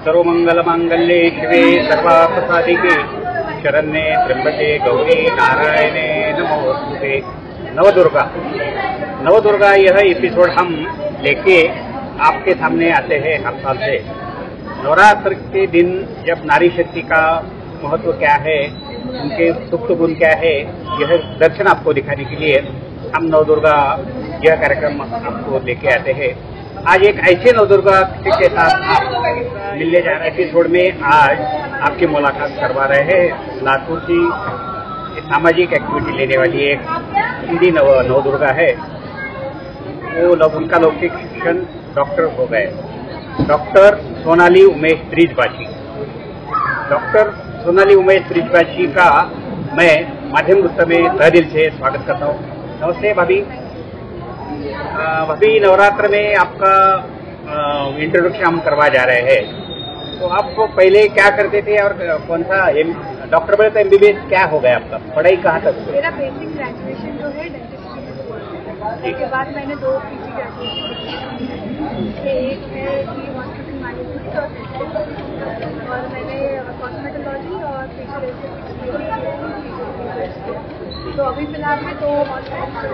सर्वमंगलमांगल्ये शिवे सर्वार्थसाधिके शरण्ये त्र्यंबके गौरी नारायणे नमोस्तुते। नवदुर्गा नवदुर्गा यह एपिसोड हम लेके आपके सामने आते हैं हर साल से। नवरात्र के दिन जब नारी शक्ति का महत्व क्या है, उनके सुप्त गुण क्या है, यह दर्शन आपको दिखाने के लिए हम नवदुर्गा यह कार्यक्रम आपको लेके आते हैं। आज एक ऐसे नवदुर्गा के साथ आप मिलने जा रहे एपिसोड में आज आपकी मुलाकात करवा रहे हैं। लातूर की सामाजिक एक्टिविटी लेने वाली एक हिंदी नवदुर्गा है। वो उनका लौकिक शिक्षण डॉक्टर हो गए, डॉक्टर सोनाली उमेश ब्रिजबाशी। डॉक्टर सोनाली उमेश ब्रिजबाशी का मैं माध्यम गुस्सा में तहे दिल से स्वागत करता हूँ। नमस्ते भाभी। भाभी, नवरात्र में आपका इंट्रोडक्शन हम करवा जा रहे हैं, तो आप पहले क्या करते थे और कौन सा डॉक्टर बने तो एमबीबीएस क्या हो गया आपका, पढ़ाई कहाँ तक हुई? मेरा बेसिक ग्रेजुएशन जो है डेंटिस्ट्री में हुआ है। उसके बाद मैंने 2 पीजी ग्रेजुएशन, एक है की हॉस्पिटल मैनेजमेंट और मैंने कॉस्मेटोलॉजी और फेशियल एस्थेटिक्स किया। तो अभी फिलहाल में 2 हॉस्पिटल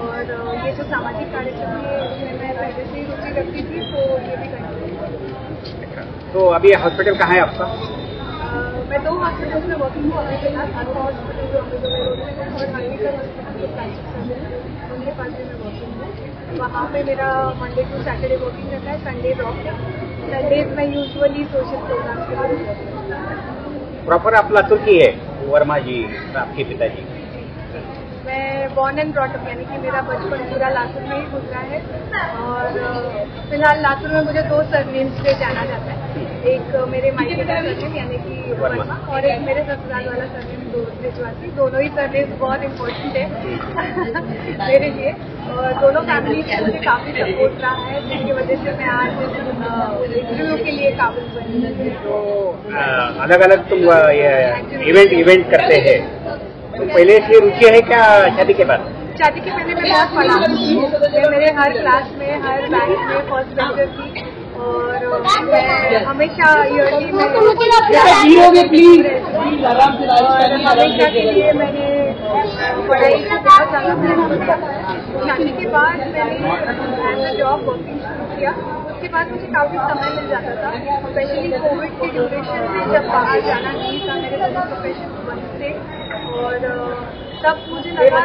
और ये जो सामाजिक कार्यक्रम है इसमें मैं पहले से ही रुचि रखती थी, तो ये भी करती हूँ। तो अभी हॉस्पिटल कहाँ है आपका? मैं 2 हॉस्पिटल में वर्किंग हूँ अभी फिलहाल। अल्फा हॉस्पिटल जो अम्बेडकर रोड में है और हर्निकर हॉस्पिटल जो प्लास्टिक सर्जन उनके पास भी मैं वर्किंग हूँ। वहाँ पे मेरा मंडे टू सैटरडे वर्किंग रहता है, संडे ऑफ है। संडेज में यूजुअली सोशल प्रोग्राम के लिए। प्रॉपर आप लातूर की है वर्मा जी, आपके पिताजी? मैं बॉर्न एंड ब्रॉट अप, यानी कि मेरा बचपन पूरा लातूर में ही गुजरा है। और फिलहाल लातूर में मुझे 2 सरनेम से जाना जाता है। एक मेरे मायके का सरनेम यानी कि वर्मा और एक मेरे ससुराल वाला सरनेम ब्रिजबाशी। दोनों ही सरनेम बहुत इम्पोर्टेंट है मेरे लिए और दोनों फैमिली मुझे काफ़ी सपोर्ट रहा है, जिसकी वजह से मैं आज इंटरव्यू के लिए काबिल बनी। तो अलग अलग तुम इवेंट करते हैं, तो पहले से रुचि है क्या शादी के बाद? शादी के पहले मैं बहुत पढ़ा थी। मेरे हर क्लास में हर बैंक में फर्स्ट बेंचर थी और मैं हमेशा ईयरली में हमेशा के लिए मैंने पढ़ाई को बहुत ज़्यादा महत्व दिया। शादी के बाद मैंने जॉब वर्किंग शुरू किया। उसके बाद मुझे काफ़ी समय मिल जाता था, स्पेशली कोविड के ड्यूरेशन में जब बाहर जाना नहीं था, मेरे दोनों प्रोफेशन बंद थे और तब मुझे लगा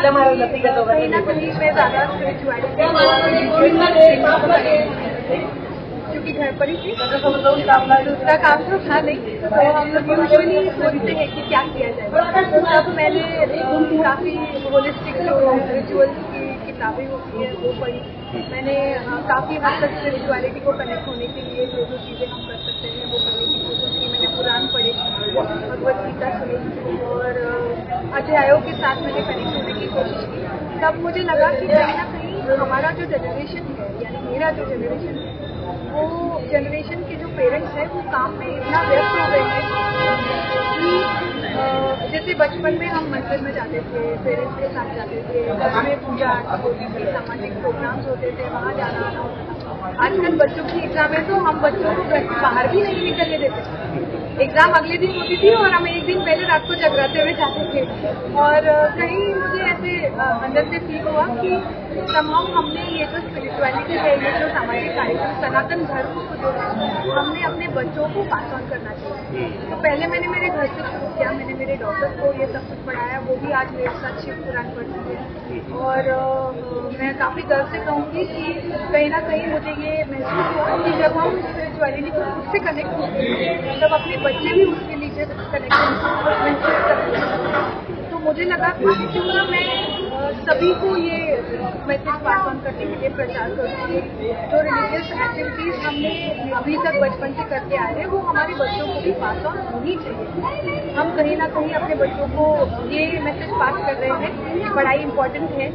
कहीं ना कहीं मैं ज़्यादा स्पिरिचुअलिटी क्योंकि घर पर ही थी, दूसरा काम तो था नहीं। तो हम लोग यूजुअली सोचते हैं कि क्या किया जाए। तब मैंने काफ़ी होलिस्टिक जो रिचुअल्स की किताबें होती है वो पढ़ी। मैंने काफ़ी हद तक स्पिरिचुअलिटी को कनेक्ट होने के लिए जो जो चीज़ें हम कर सकते हैं वो करने की कोशिश की। मैंने पुराण पढ़े, भगवद गीता सुनी और अध्यायों के साथ मैंने कनेक्ट होने की कोशिश की। तब मुझे लगा कि कहीं ना कहीं हमारा जो जनरेशन है, यानी मेरा जो जनरेशन है, वो जनरेशन के जो पेरेंट्स हैं वो काम में इतना व्यस्त हो गए हैं कि जैसे बचपन में हम मंदिर में जाते थे, पेरेंट्स के साथ जाते थे, घर में पूजा होती थी, सामाजिक प्रोग्राम्स होते थे, वहाँ जाना आना होता था। आजकल बच्चों की एग्जाम है तो हम बच्चों को घर से बाहर भी नहीं निकलने देते। एग्जाम अगले दिन होती थी और हम एक दिन पहले रात को जगराते हुए जाते थे। और कहीं मुझे ऐसे अंदर से फील हुआ कि तमाम हमने ये जो स्पिरिचुअलिटी है, ये जो सामाजिक कार्यक्रम, सनातन धर्म को जो है हमने अपने बच्चों को पास ऑन करना चाहिए। तो पहले मैंने मेरे घर से शुरू किया। मैंने मेरे डॉटर को ये सब कुछ पढ़ाया, वो भी आज मेरे साथ शिव पुराण पढ़ती है। और मैं काफ़ी गर्व से कहूँगी कि कहीं ना कहीं मुझे ये महसूस हुआ कि जब हम स्पिरिचुअलिटी को खुद से कनेक्ट होते हैं तब अपने बच्चे भी उसके लीजिए कनेक्शन महसूस करते हैं। तो मुझे लगा कि क्यों ना मैं सभी को ये मैसेज पास ऑन करने के लिए प्रचार करूँगी। जो रिलीजियस एक्टिविटीज़ हमने अभी तक बचपन से करते आए हैं वो हमारे बच्चों को भी पास ऑन होनी चाहिए। हम कहीं ना कहीं अपने बच्चों को ये मैसेज पास कर रहे हैं, पढ़ाई इम्पोर्टेंट है,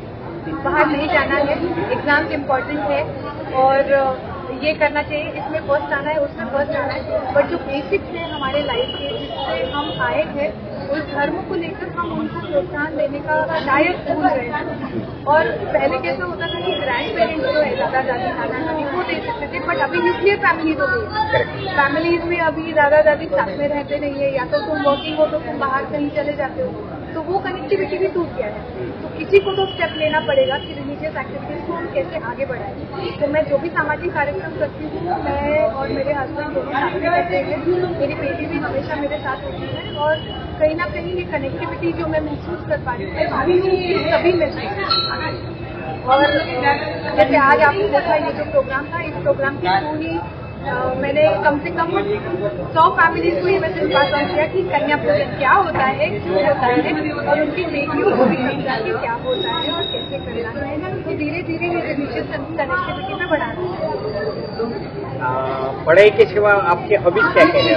बाहर नहीं जाना है, एग्जाम्स इम्पोर्टेंट है और ये करना चाहिए, इसमें फर्स्ट आना है, उसमें फर्स्ट आना है। बट जो बेसिक्स है हमारे लाइफ के, जिससे हम आए हैं, उस धर्म को लेकर हम उनको प्रोत्साहन देने का शायद भूल रहे हैं। और पहले कैसा होता था कि ग्रैंड पेरेंट्स जो है, दादा दादी नाना नानी, वो दे सकते थे, बट अभी न्यूक्लियर फैमिलीज हो गई। फैमिलीज में अभी दादा दादी साथ में रहते नहीं है, या तो तुम वर्किंग हो तो तुम बाहर कहीं चले जाते हो, तो वो कनेक्टिविटी भी टूट गया है। तो किसी को तो स्टेप लेना पड़ेगा कि रिलीजियस एक्टिविटीज को हम कैसे आगे बढ़ाएं। तो मैं जो भी सामाजिक कार्यक्रम करती हूँ, मैं और मेरे हस्बैंड दोनों साथ में रहते हैं, मेरी बेटी भी हमेशा मेरे साथ होती है, और कहीं ना कहीं ये कनेक्टिविटी जो मैं महसूस कर पा रही हूँ सभी महसूस कर पा रही हूँ। और जैसे आज आपने देखा ये जो प्रोग्राम था, इस प्रोग्राम के थ्रू ही मैंने कम से कम 100 फैमिलीज को ये मैसेज पास ऑन किया कि कन्या पूजन क्या होता है, क्यों होता है, और उनकी बेटियों को भी समझा कि क्या होता है और कैसे करना है। तो धीरे धीरे ये रिलीजियस कनेक्टिविटी में बढ़ाना है। पढ़ाई के सिवा आपके हॉबीज क्या क्या है?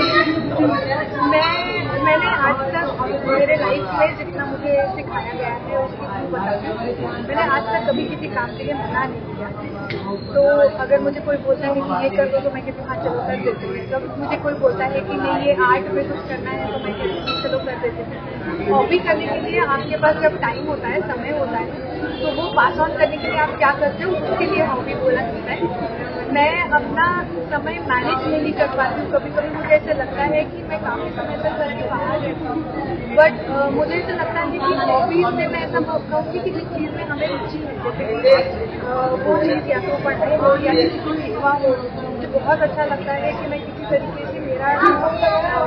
मैंने आज तक मेरे लाइफ में जितना मुझे सिखाया गया है उसकी थ्रू बताती हूँ, मैंने आज तक कभी किसी काम के लिए मना नहीं किया। तो अगर मुझे कोई बोलता है कि ये कर दो तो मैं कहती हूँ हाँ चलो कर देती हूँ। जब मुझे कोई बोलता है कि नहीं ये आर्ट में कुछ करना है तो मैं कहती हूँ चलो कर देती हूँ। हॉबी करने के लिए आपके पास जब टाइम होता है, समय होता है, तो वो पास ऑन करने के लिए आप क्या करते हो उसके लिए हॉबी बोला जाता है। मैं अपना समय मैनेज नहीं कर पाती हूँ। कभी कभी मुझे ऐसा लगता है कि मैं काफी समय तक घर के बाहर रहती हूँ, बट मुझे ऐसा लगता है कि हॉबीज में मैं ऐसा कहूँगी कि जिस चीज़ में हमें रुचि है, जैसे वो चीज़ या तो पढ़ाई हो या किसी सेवा हो, मुझे बहुत अच्छा लगता है कि मैं किसी तरीके से मेरा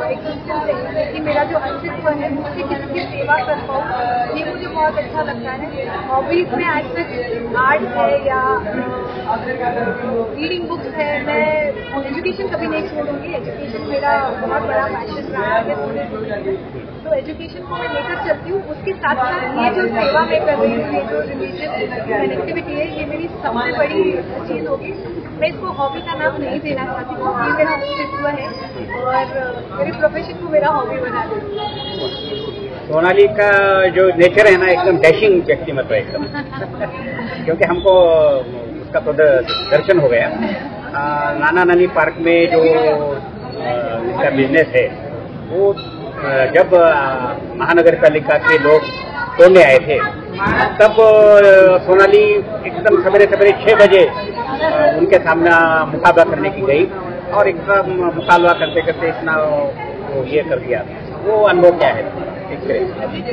एग्जिस्टेंस है कि मेरा जो अस्तित्व है उससे किसी की सेवा कर पाऊँ, ये मुझे बहुत अच्छा लगता है। हॉबीज में आज तक आर्ट है या रीडिंग बुक्स है। मैं एजुकेशन कभी नहीं छोड़ूंगी, एजुकेशन मेरा बहुत बड़ा पैशन रहा है, तो एजुकेशन को मैं लेकर चलती हूँ। उसके साथ साथ ये जो सेवा मैं कर रही हूँ, ये जो रिलीजियस कनेक्टिविटी है, ये मेरी सबसे बड़ी चीज़ होगी। मैं इसको हॉबी का नाम नहीं देना चाहती हूँ, ये मेरा अस्तित्व है और मेरे प्रोफेशन को मेरा हॉबी बना देती हूँ। सोनाली का जो नेचर है ना, एकदम डैशिंग व्यक्तिमत्व एकदम क्योंकि हमको उसका तो दर्शन हो गया। नाना नानी पार्क में जो इसका बिजनेस है, वो जब महानगर पालिका के लोग तोड़ने आए थे, तब सोनाली एकदम सवेरे सवेरे 6 बजे उनके सामने मुकाबला करने की गई और एकदम मुकाबला करते करते इतना ये कर दिया। वो अनुभव क्या है? देखिए,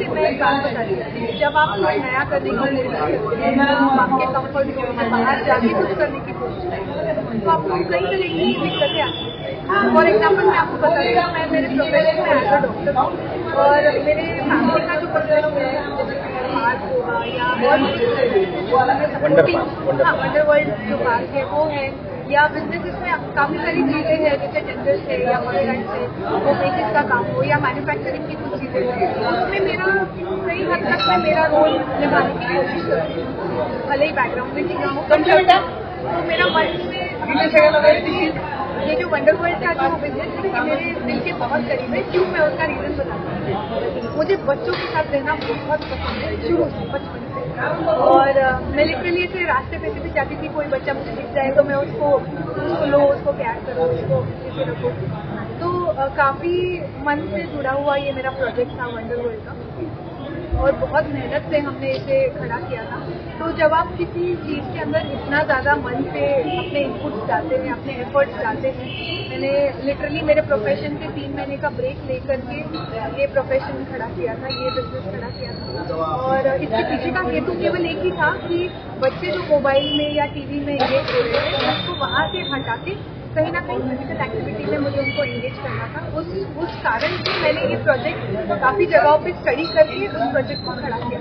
मैं एक बात बताती हूँ, जब आप कुछ नया करने की कोशिश करते हैं, आपके कंफर्ट जोन से बाहर जाके कुछ करने की कोशिश करते हैं, तो आपको कई तरह की दिक्कतें आती हैं। फॉर एग्जाम्पल मैं आपको बताती हूँ, मैं मेरे प्रोफेशन में एज अ डॉक्टर हूँ और मेरे फैमिली का जो प्रोफेशन है, पार्क होगा या वंडर वर्ल्ड जो पार्क है वो है, या बिजनेस में काफी सारी चीजें हैं जैसे टेंडर्स है या कॉन्ट्रैक्ट है, वो बेसिस का काम हो या मैन्युफैक्चरिंग की कुछ चीजें हैं, उसमें मेरा कई हद तक मैं मेरा रोल निभाने की कोशिश करती हूँ, भले ही बैकग्राउंड में नहीं हूँ। तो मेरा मन में ये जो वंडर वर्ल्ड का जो बिजनेस है ये मेरे दिल के बहुत करीब है। क्यों? मैं उसका रीजन बताती हूँ। मुझे बच्चों के साथ रहना बहुत पसंद है, शुरू से बचपन से, और मैं लिटरली ऐसे रास्ते पे से भी जाती थी, कोई बच्चा मुझे दिख जाए तो मैं उसको लो, उसको प्यार करो, उसको ऐसे रखो। तो काफी मन से जुड़ा हुआ ये मेरा प्रोजेक्ट था वंडर वर्ल्ड का, और बहुत मेहनत से हमने इसे खड़ा किया था। तो जब आप किसी चीज़ के अंदर इतना ज़्यादा मन से अपने इनपुट्स डालते हैं, अपने एफर्ट्स डालते हैं, मैंने लिटरली मेरे प्रोफेशन के 3 महीने का ब्रेक लेकर के ये प्रोफेशन खड़ा किया था, ये बिजनेस खड़ा किया था। और इसके पीछे का हेतु केवल एक ही था कि बच्चे जो मोबाइल में या टीवी में एंगेज हो रहे थे, उसको वहाँ से हटा के कहीं ना कहीं फिजिकल एक्टिविटी में मुझे उनको एंगेज करना था। उस कारण से मैंने ये प्रोजेक्ट काफ़ी जगहों पे स्टडी करके उस प्रोजेक्ट को खड़ा किया।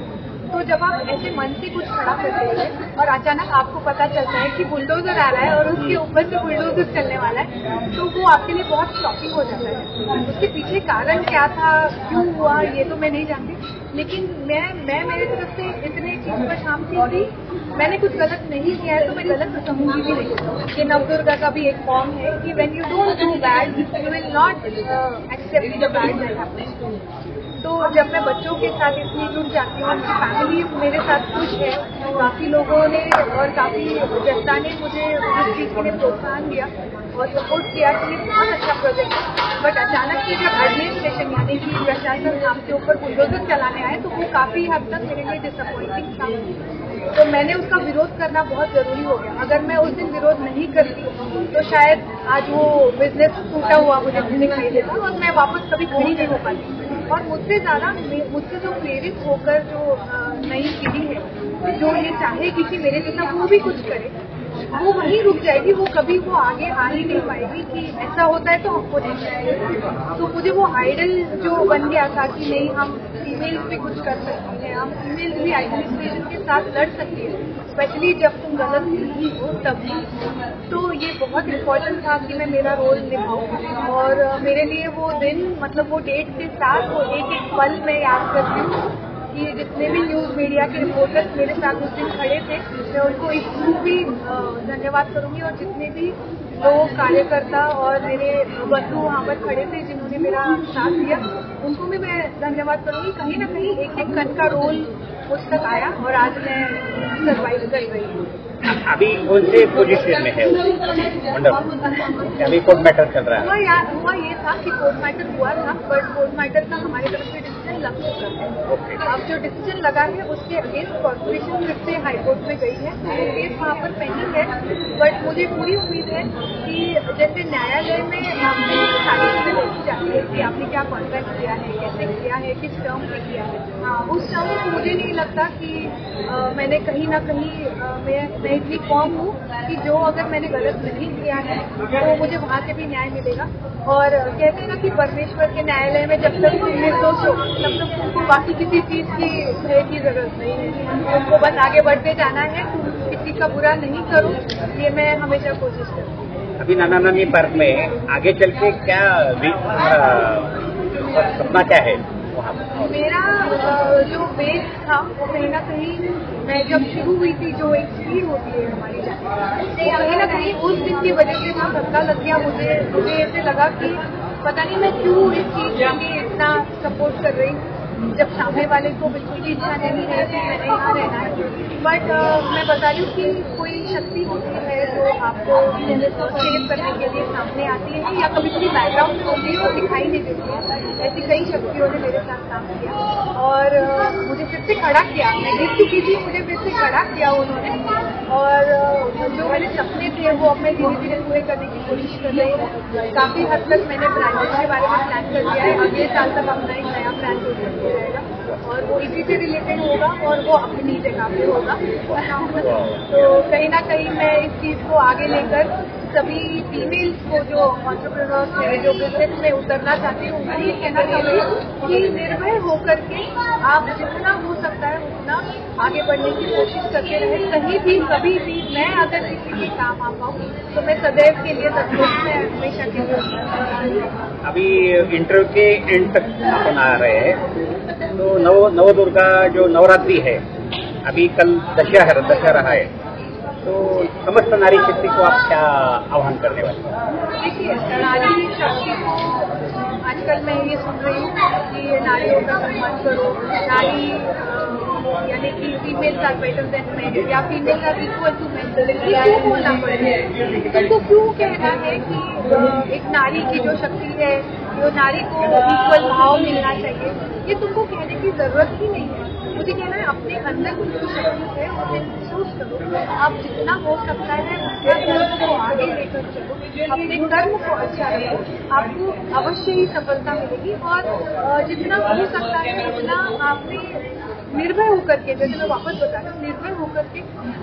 तो जब आप ऐसे मन से कुछ खड़ा करते हैं और अचानक आपको पता चलता है कि बुलडोजर आ रहा है और उसके ऊपर से बुलडोजर चलने वाला है, तो वो आपके लिए बहुत शॉकिंग हो जाता है। उसके पीछे कारण क्या था, क्यों हुआ, ये तो मैं नहीं जानती, लेकिन मैं मेरे तरफ से इतने चीज पर शाम थी, मैंने कुछ गलत नहीं किया है तो मैं गलत समझूंगी भी नहीं। ये नवदुर्गा का भी एक फॉर्म है कि when you don't do bad you will not accept the bad that happens. तो जब मैं बच्चों के साथ इतनी जुड़ जाती हूँ, उनकी फैमिली मेरे साथ खुश है, काफ़ी लोगों ने और काफ़ी जनता ने मुझे इस चीज़ के लिए प्रोत्साहन दिया, और सपोर्ट किया कि ये बहुत अच्छा प्रोजेक्ट है। बट अचानक से जब एडमिनिस्ट्रेशन यानी कि प्रशासन आपके ऊपर बुलडोजर चलाने आए तो वो काफ़ी हद तक मेरे लिए डिसअपॉइंटिंग था। तो मैंने उसका विरोध करना बहुत ज़रूरी हो गया। अगर मैं उस दिन विरोध नहीं करती तो शायद आज वो बिजनेस टूटा हुआ मुझे दिखाई देता और मैं वापस कभी खड़ी नहीं हो पाती। और मुझसे ज़्यादा मुझसे जो प्रेरित होकर जो नई पीढ़ी है जो ये चाहेगी कि मेरे जैसा वो भी कुछ करे, वो वहीं रुक जाएगी। वो कभी वो आगे आ ही नहीं पाएगी कि ऐसा होता है तो हमको नहीं चाहिए। तो मुझे वो आइडल जो बन गया था कि नहीं हम फीमेल्स भी कुछ कर सकती हैं, हम फीमेल्स भी एडमिनिस्ट्रेशन के साथ लड़ सकती हैं, स्पेशली जब तुम गलत नहीं हो तब। तो ये बहुत इम्पोर्टेंट था कि मैं मेरा रोल निभाऊँ। और मेरे लिए वो दिन मतलब वो डेट के साथ वो एक एक पल मैं याद करती हूँ कि जितने भी न्यूज़ मीडिया के रिपोर्टर्स मेरे साथ उस दिन खड़े थे मैं उनको इसको भी धन्यवाद करूंगी। और जितने भी लोग कार्यकर्ता और मेरे बंधु वहाँ पर खड़े थे जिन्होंने मेरा साथ दिया उनको भी मैं धन्यवाद करूंगी। कहीं ना कहीं एक एक कण का रोल मुझ तक आया और आज मैं सर्वाइव कर रही हूँ। अभी कौन से पोजीशन में है अभी कोर्ट मैटर चल रहा है? हुआ ये था कि कोर्ट मैटर हुआ था बट कोर्ट मैटर का हमारी तरफ से डिसीजन लग चुका है। अब जो डिसीजन लगा है उसके अगेंस्ट कॉर्पोरेशन फिर से हाईकोर्ट में गई है। तो केस वहाँ पर पेंडिंग है। बट मुझे पूरी उम्मीद है कि जैसे न्यायालय में आपने सारी चीजें देखी जाती है कि आपने क्या कॉन्ट्रैक्ट किया है, कैसे किया है, किस टर्म पे किया है, उस टर्म में मुझे नहीं लगता कि मैंने कहीं ना कहीं मैं इतनी फॉर्म हूँ कि जो अगर मैंने गलत नहीं किया है तो मुझे वहाँ से भी न्याय मिलेगा। और कहते हैं ना कि परमेश्वर के न्यायालय में जब तक तुम निर्दोष हो तब तक तुमको बाकी किसी चीज की भय की जरूरत नहीं है। तुमको बस आगे बढ़ते जाना है, किसी का बुरा नहीं करो, ये मैं हमेशा कोशिश करूँ। अभी नाना नानी पार्क में आगे चल के क्या सपना क्या है? मेरा जो बेस था वो कहीं ना कहीं मैं जब शुरू हुई थी जो एक सीढ़ी होती है हमारी तो कहीं ना कहीं उस दिन की वजह से ना धक्का लग गया। मुझे ऐसे लगा कि पता नहीं मैं क्यों इस चीज के लिए इतना सपोर्ट कर रही हूँ जब सामने वाले को बिल्कुल भी इच्छा नहीं है कि मैंने यहाँ रहना है। बट मैं बता रही हूँ कि कोई शक्ति होती है जो आपको सेव करने के लिए सामने आती है या कभी कभी बैकग्राउंड में होती है और दिखाई नहीं देती है। ऐसी कई शक्तियों ने मेरे साथ काम किया और मुझे फिर से खड़ा किया। मैं गिर चुकी थी, मुझे फिर से खड़ा किया उन्होंने। और जो मेरे सपने थे वो अब मैं धीरे धीरे पूरे करने की कोशिश कर रही हूँ। काफ़ी हद तक मैंने ब्रांडेड के बारे में प्लान कर दिया है। अगले साल तक अपना एक नया ब्रांड जाएगा और वो इसी से रिलेटेड होगा और वो अपनी जगह पे होगा। तो कहीं ना कहीं मैं इस चीज़ को आगे लेकर सभी फीमेल्स को जो एंटरप्रेन्योर्स हैं जो बिजनेस में उतरना चाहते हैं उनको ये कहना चाहूँगी कि निर्भय होकर के आप जितना हो सकता है उतना आगे बढ़ने की कोशिश करते रहे। कहीं भी कभी भी मैं अगर किसी भी काम आ पाऊँ तो मैं सदैव के लिए तत्पर में हमेशा के लिए। अभी इंटरव्यू के एंड तक अपन आ रहे हैं तो नवदुर्गा जो नवरात्रि है अभी कल दशहरा है तो समस्त नारी शक्ति को आप क्या आह्वान करने वाले? देखिए नारी शक्ति को आजकल मैं ये सुन रही हूँ कि नारियों का सम्मान करो, नारी यानी कि female are better than men या female are equal to men. क्यों बोलना पड़े? तुमको क्यों कहना है कि एक नारी की जो शक्ति है जो नारी को इक्वल भाव मिलना चाहिए, ये तुमको कहने की जरूरत ही नहीं है। मुझे कहना है अपने अंदर की जो शक्ति है उसे महसूस करो। आप जितना हो सकता है उतना को आगे लेकर चलो, अपने कर्म को अच्छा रखो, आपको अवश्य ही सफलता मिलेगी। और जितना हो सकता है उतना आपने निर्भय होकर के, जैसे मैं वापस बता रही हूँ, निर्भय होकर के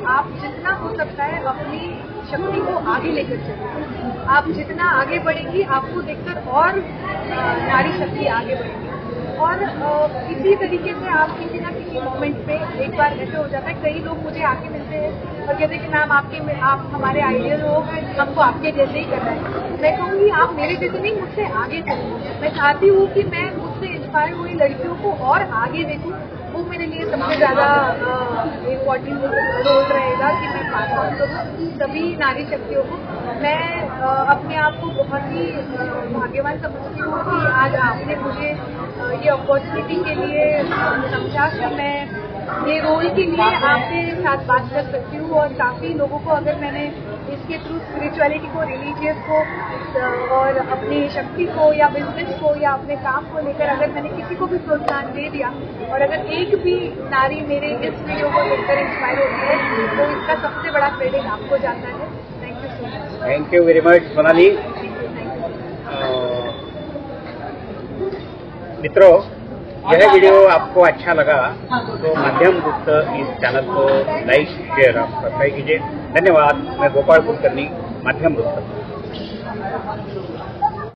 आप जितना हो सकता है अपनी शक्ति को आगे लेकर चलो। आप जितना आगे बढ़ेंगी आपको देखकर और नारी शक्ति आगे बढ़ेगी। और इसी तरीके से आप किसी ना किसी मोमेंट पे एक बार ऐसे हो जाता है, कई लोग मुझे आके मिलते हैं और कहते हैं कि मैम आप हमारे आइडियल हो, हमको आपके जैसे ही करना है। मैं कहूँगी आप मेरे जैसे नहीं, मुझसे आगे चलो। मैं चाहती हूँ कि मैं मुझसे इंस्पायर हुई लड़कियों को और आगे देखूँ। वो मेरे लिए सबसे ज़्यादा इम्पोर्टेंट रोल रहेगा कि मैं पास ऑन करूँ सभी नारी शक्तियों को। मैं अपने आप को बहुत ही भाग्यवान समझती हूँ कि आज आपने मुझे ये अपॉर्चुनिटी के लिए समझा कि मैं ये रोल के लिए आपके साथ बात कर सकती हूँ और काफी लोगों को अगर मैंने इसके थ्रू स्पिरिचुअलिटी को, रिलीजियस को और अपनी शक्ति को या बिजनेस को या अपने काम को लेकर अगर मैंने किसी को भी प्रोत्साहन दे दिया और अगर एक भी नारी मेरे इस वीडियो को देखकर इंस्पायर होती है तो इसका सबसे बड़ा क्रेडिट आपको जाता है। Thank you so much. Thank you very much Sonali. मित्रों, यह वीडियो आपको अच्छा लगा तो माध्यम गुप्त इस चैनल को लाइक शेयर आप सब्सक्राइब कीजिए। धन्यवाद। मैं गोपाल कुलकर्णी, माध्यम गुप्त।